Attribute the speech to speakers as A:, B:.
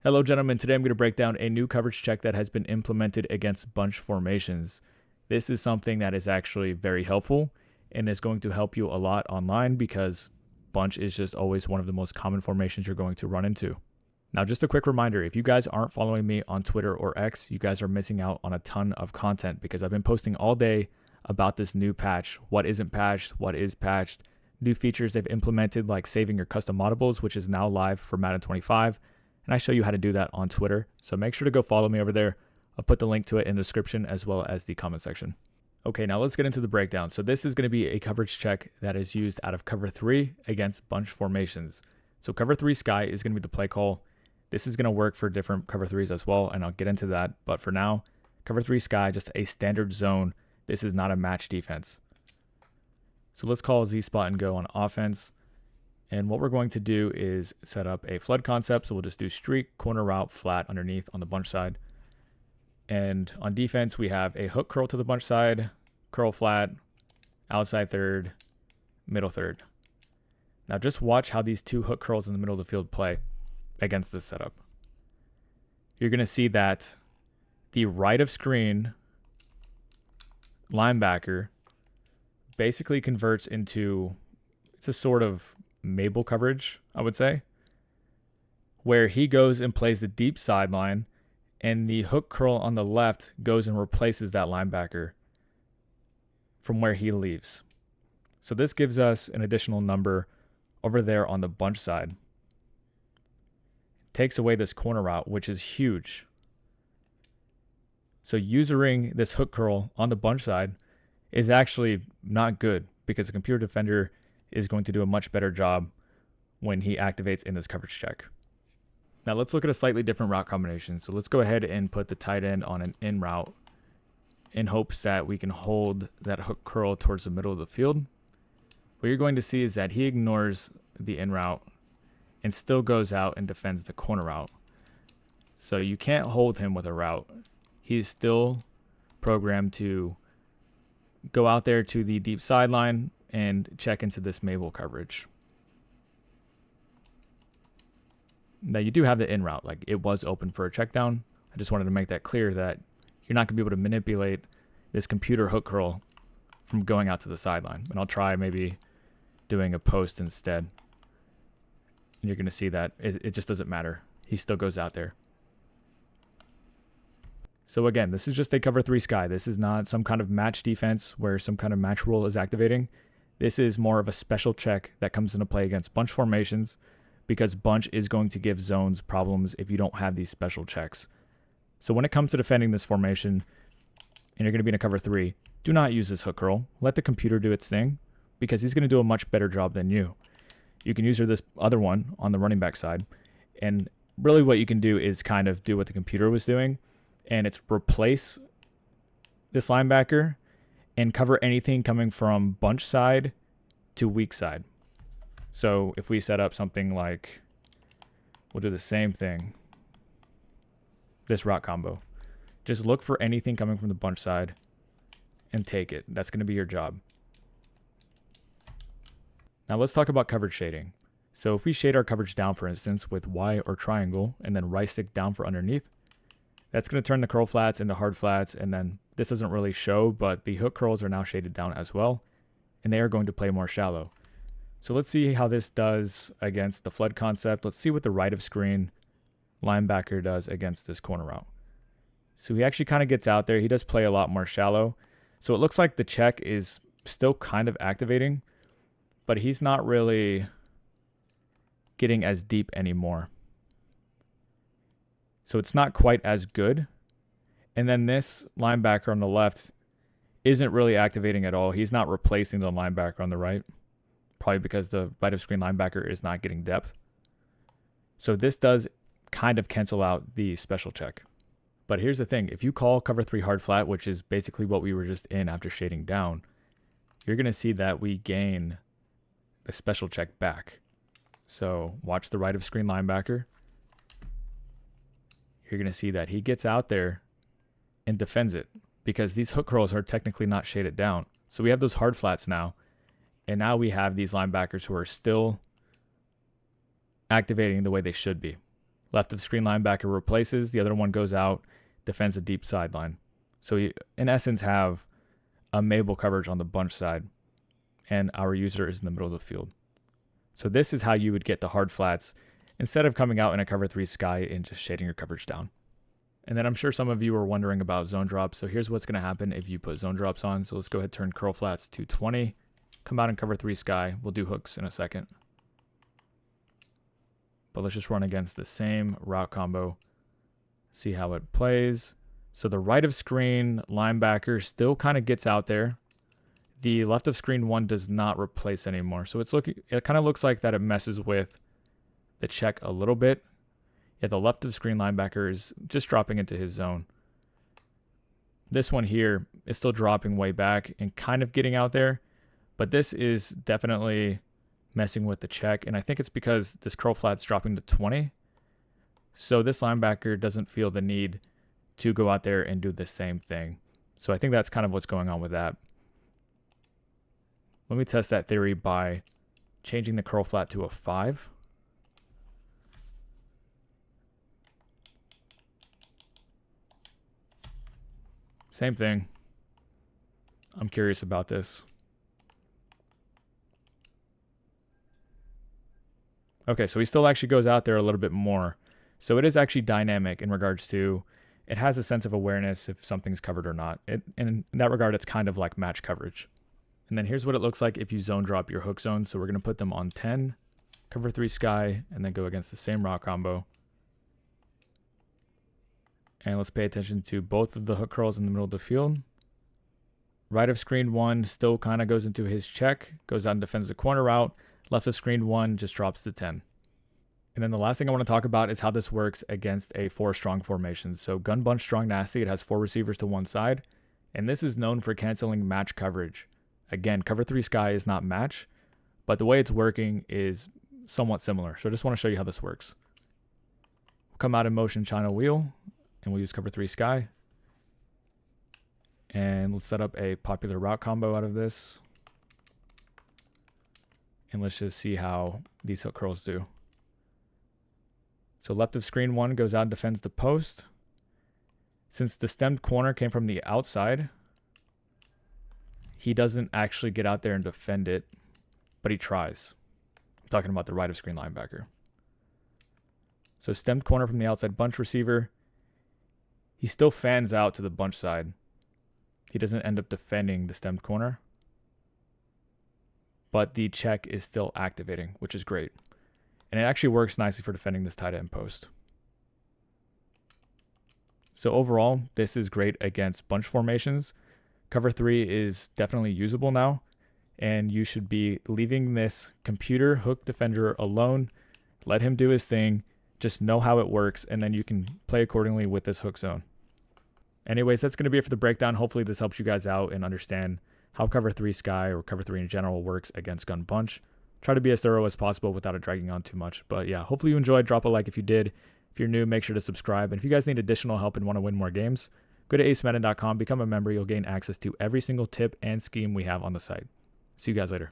A: Hello, gentlemen. Today I'm going to break down a new coverage check that has been implemented against bunch formations. This is something that is actually very helpful and is going to help you a lot online because bunch is just always one of the most common formations you're going to run into. Now, just a quick reminder, if you guys aren't following me on Twitter or X, you guys are missing out on a ton of content because I've been posting all day about this new patch, what isn't patched, what is patched, new features they've implemented like saving your custom modables, which is now live for Madden 25. And I show you how to do that on Twitter. So make sure to go follow me over there. I'll put the link to it in the description as well as the comment section. Okay, now let's get into the breakdown. So this is going to be a coverage check that is used out of cover 3 against bunch formations. So cover 3 sky is going to be the play call. This is going to work for different cover 3s as well, and I'll get into that. But for now, cover 3 sky, just a standard zone. This is not a match defense. So let's call Z spot and go on offense. And what we're going to do is set up a flood concept. So we'll just do streak, corner route, flat underneath on the bunch side. And on defense, we have a hook curl to the bunch side, curl flat, outside third, middle third. Now just watch how these two hook curls in the middle of the field play against this setup. You're going to see that the right of screen linebacker basically converts into, it's a sort of Mabel coverage, I would say, where he goes and plays the deep sideline and the hook curl on the left goes and replaces that linebacker from where he leaves. So this gives us an additional number over there on the bunch side. Takes away this corner route, which is huge. So using this hook curl on the bunch side is actually not good because the computer defender is going to do a much better job when he activates in this coverage check. Now let's look at a slightly different route combination. So let's go ahead and put the tight end on an in route in hopes that we can hold that hook curl towards the middle of the field. What you're going to see is that he ignores the in route and still goes out and defends the corner route. So you can't hold him with a route. He's still programmed to go out there to the deep sideline and check into this Mabel coverage. Now you do have the in route, like it was open for a check down. I just wanted to make that clear that you're not going to be able to manipulate this computer hook curl from going out to the sideline. And I'll try maybe doing a post instead. And you're going to see that it just doesn't matter. He still goes out there. So again, this is just a cover 3 sky. This is not some kind of match defense where some kind of match rule is activating. This is more of a special check that comes into play against bunch formations because bunch is going to give zones problems if you don't have these special checks. So when it comes to defending this formation and you're going to be in a cover 3, do not use this hook curl. Let the computer do its thing because he's going to do a much better job than you. You can use this other one on the running back side. And really what you can do is kind of do what the computer was doing, and it's replace this linebacker and cover anything coming from bunch side to weak side. So if we set up something like, we'll do the same thing, this route combo. Just look for anything coming from the bunch side and take it. That's going to be your job. Now let's talk about coverage shading. So if we shade our coverage down, for instance, with Y or triangle, and then right stick down for underneath, that's going to turn the curl flats into hard flats, and then this doesn't really show, but the hook curls are now shaded down as well, and they are going to play more shallow. So let's see how this does against the flood concept. Let's see what the right of screen linebacker does against this corner route. So he actually kind of gets out there. He does play a lot more shallow. So it looks like the check is still kind of activating, but he's not really getting as deep anymore. So it's not quite as good. And then this linebacker on the left isn't really activating at all. He's not replacing the linebacker on the right, probably because the right of screen linebacker is not getting depth. So this does kind of cancel out the special check. But here's the thing. If you call cover 3 hard flat, which is basically what we were just in after shading down, you're going to see that we gain the special check back. So watch the right of screen linebacker. You're going to see that he gets out there and defends it because these hook curls are technically not shaded down. So we have those hard flats now. And now we have these linebackers who are still activating the way they should be. Left of screen linebacker replaces. The other one goes out, defends the deep sideline. So you, in essence, have a Mabel coverage on the bunch side, and our user is in the middle of the field. So this is how you would get the hard flats instead of coming out in a cover 3 sky and just shading your coverage down. And then I'm sure some of you are wondering about zone drops. So here's what's going to happen if you put zone drops on. So let's go ahead and turn curl flats to 20. Come out in cover 3 sky. We'll do hooks in a second. But let's just run against the same route combo. See how it plays. So the right of screen linebacker still kind of gets out there. The left of screen one does not replace anymore. So it kind of looks like that it messes with the check a little bit. Yeah, the left of screen linebacker is just dropping into his zone. This one here is still dropping way back and kind of getting out there. But this is definitely messing with the check. And I think it's because this curl flat's dropping to 20. So this linebacker doesn't feel the need to go out there and do the same thing. So I think that's kind of what's going on with that. Let me test that theory by changing the curl flat to a 5. Same thing. I'm curious about this. Okay, so he still actually goes out there a little bit more. So it is actually dynamic in regards to, it has a sense of awareness if something's covered or not. And in that regard, it's kind of like match coverage. And then here's what it looks like if you zone drop your hook zones. So we're going to put them on 10, cover 3 sky, and then go against the same route combo. And let's pay attention to both of the hook curls in the middle of the field. Right of screen one still kind of goes into his check, goes out and defends the corner route. Left of screen one just drops to 10. And then the last thing I want to talk about is how this works against a 4 strong formation. So gun bunch strong nasty, it has 4 receivers to one side. And this is known for canceling match coverage. Again, cover 3 sky is not match, but the way it's working is somewhat similar. So I just want to show you how this works. We'll come out in motion channel wheel, and we'll use cover 3 sky. And let's set up a popular route combo out of this. And let's just see how these hook curls do. So left of screen one goes out and defends the post. Since the stemmed corner came from the outside, he doesn't actually get out there and defend it, but he tries. I'm talking about the right of screen linebacker. So stemmed corner from the outside bunch receiver. He still fans out to the bunch side. He doesn't end up defending the stemmed corner, but the check is still activating, which is great. And it actually works nicely for defending this tight end post. So overall, this is great against bunch formations. Cover 3 is definitely usable now, and you should be leaving this computer hook defender alone. Let him do his thing. Just know how it works, and then you can play accordingly with this hook zone. Anyways, that's going to be it for the breakdown. Hopefully this helps you guys out and understand how cover 3 sky or cover 3 in general works against gun bunch. Try to be as thorough as possible without it dragging on too much. But yeah, hopefully you enjoyed. Drop a like if you did. If you're new, make sure to subscribe. And if you guys need additional help and want to win more games, go to acemadden.com, become a member. You'll gain access to every single tip and scheme we have on the site. See you guys later.